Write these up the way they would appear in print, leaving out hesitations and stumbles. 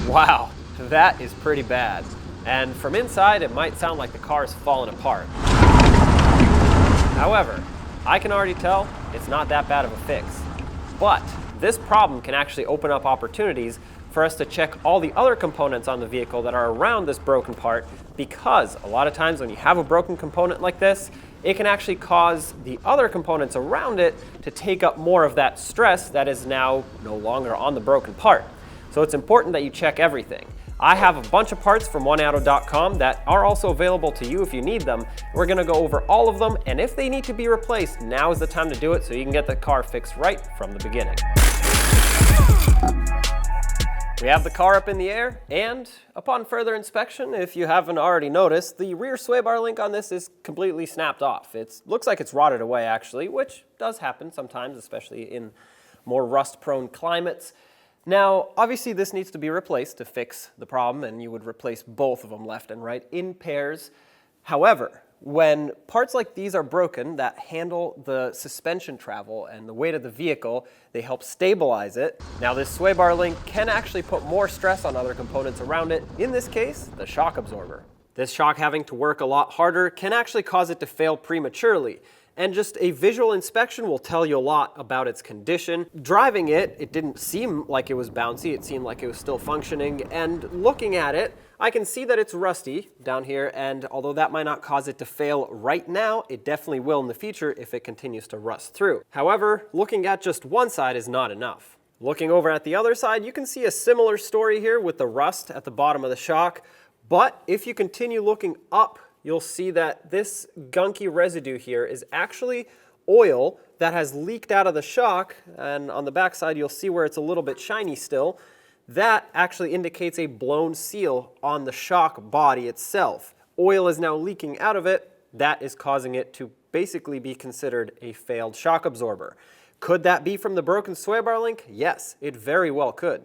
Wow, that is pretty bad. And from inside, it might sound like the car is falling apart. However, I can already tell it's not that bad of a fix. But this problem can actually open up opportunities for us to check all the other components on the vehicle that are around this broken part, because a lot of times when you have a broken component like this, it can actually cause the other components around it to take up more of that stress that is now no longer on the broken part. So it's important that you check everything. I have a bunch of parts from oneauto.com that are also available to you if you need them. We're gonna go over all of them, and if they need to be replaced, now is the time to do it so you can get the car fixed right from the beginning. We have the car up in the air, and upon further inspection, if you haven't already noticed, the rear sway bar link on this is completely snapped off. It looks like it's rotted away actually, which does happen sometimes, especially in more rust-prone climates. Now, obviously this needs to be replaced to fix the problem, and you would replace both of them left and right in pairs. However, when parts like these are broken that handle the suspension travel and the weight of the vehicle, they help stabilize it. Now this sway bar link can actually put more stress on other components around it, in this case, the shock absorber. This shock having to work a lot harder can actually cause it to fail prematurely. And just a visual inspection will tell you a lot about its condition. Driving it, it didn't seem like it was bouncy, it seemed like it was still functioning, and looking at it, I can see that it's rusty down here, and although that might not cause it to fail right now, it definitely will in the future if it continues to rust through. However, looking at just one side is not enough. Looking over at the other side, you can see a similar story here with the rust at the bottom of the shock, but if you continue looking up, you'll see that this gunky residue here is actually oil that has leaked out of the shock, and on the back side you'll see where it's a little bit shiny still. That actually indicates a blown seal on the shock body itself. Oil is now leaking out of it. That is causing it to basically be considered a failed shock absorber. Could that be from the broken sway bar link? Yes, it very well could.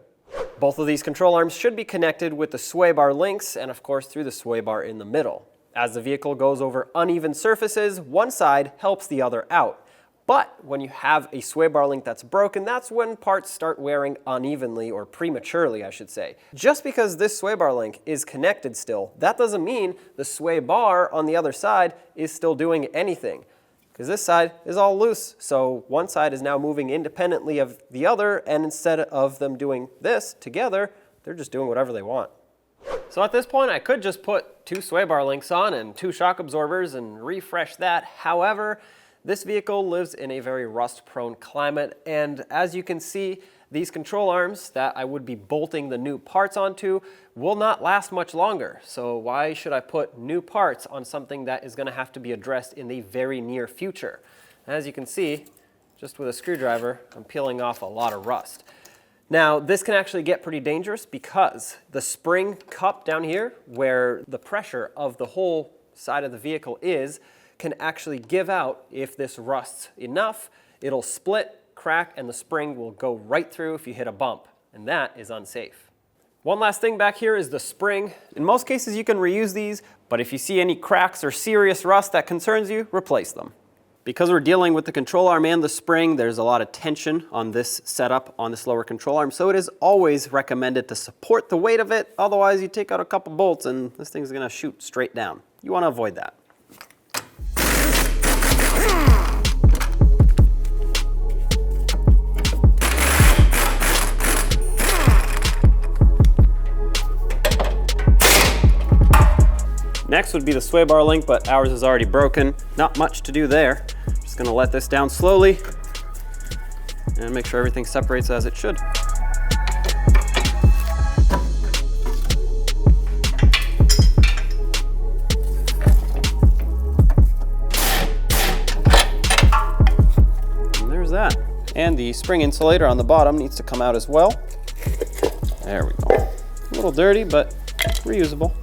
Both of these control arms should be connected with the sway bar links and of course through the sway bar in the middle. As the vehicle goes over uneven surfaces, one side helps the other out. But when you have a sway bar link that's broken, that's when parts start wearing unevenly, or prematurely, I should say. Just because this sway bar link is connected still, that doesn't mean the sway bar on the other side is still doing anything. Because this side is all loose, so one side is now moving independently of the other, and instead of them doing this together, they're just doing whatever they want. So at this point, I could just put two sway bar links on and two shock absorbers and refresh that. However, this vehicle lives in a very rust-prone climate, and as you can see, these control arms that I would be bolting the new parts onto will not last much longer. So why should I put new parts on something that is going to have to be addressed in the very near future? As you can see, just with a screwdriver, I'm peeling off a lot of rust. Now, this can actually get pretty dangerous because the spring cup down here, where the pressure of the whole side of the vehicle is, can actually give out if this rusts enough. It'll split, crack, and the spring will go right through if you hit a bump, and that is unsafe. One last thing back here is the spring. In most cases you can reuse these, but if you see any cracks or serious rust that concerns you, replace them. Because we're dealing with the control arm and the spring, there's a lot of tension on this setup on this lower control arm, so it is always recommended to support the weight of it. Otherwise you take out a couple bolts and this thing's gonna shoot straight down. You wanna avoid that. Next would be the sway bar link, but ours is already broken. Not much to do there. Just gonna let this down slowly and make sure everything separates as it should. And there's that. And the spring insulator on the bottom needs to come out as well. There we go. A little dirty, but reusable.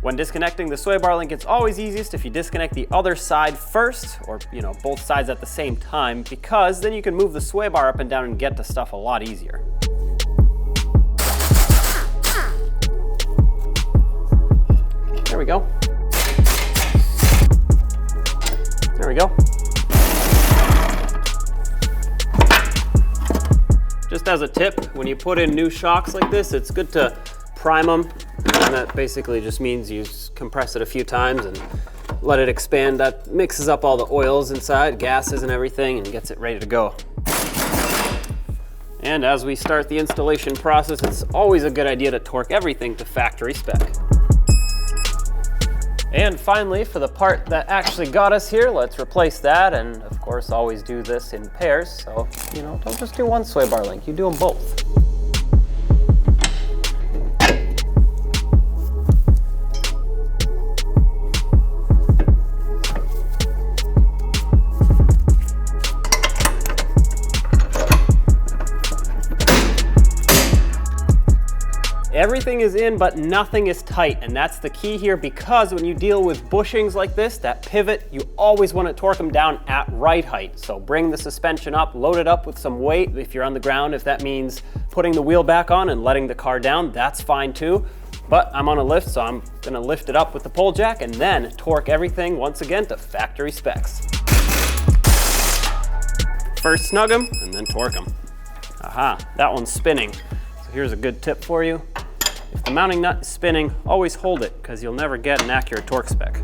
When disconnecting the sway bar link, it's always easiest if you disconnect the other side first, or both sides at the same time, because then you can move the sway bar up and down and get to stuff a lot easier. There we go. There we go. Just as a tip, when you put in new shocks like this, it's good to prime them, and that basically just means you compress it a few times and let it expand. That mixes up all the oils inside, gases and everything, and gets it ready to go. And as we start the installation process, it's always a good idea to torque everything to factory spec. And finally, for the part that actually got us here, let's replace that, and of course always do this in pairs, so you know, don't just do one sway bar link, you do them both. Everything is in, but nothing is tight, and that's the key here, because when you deal with bushings like this, that pivot, you always want to torque them down at right height. So bring the suspension up, load it up with some weight if you're on the ground. If that means putting the wheel back on and letting the car down, that's fine too. But I'm on a lift, so I'm gonna lift it up with the pole jack and then torque everything once again to factory specs. First snug them and then torque them. Aha, that one's spinning. So here's a good tip for you. If the mounting nut is spinning, always hold it, because you'll never get an accurate torque spec.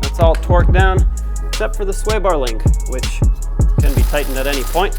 That's all torqued down, except for the sway bar link, which can be tightened at any point.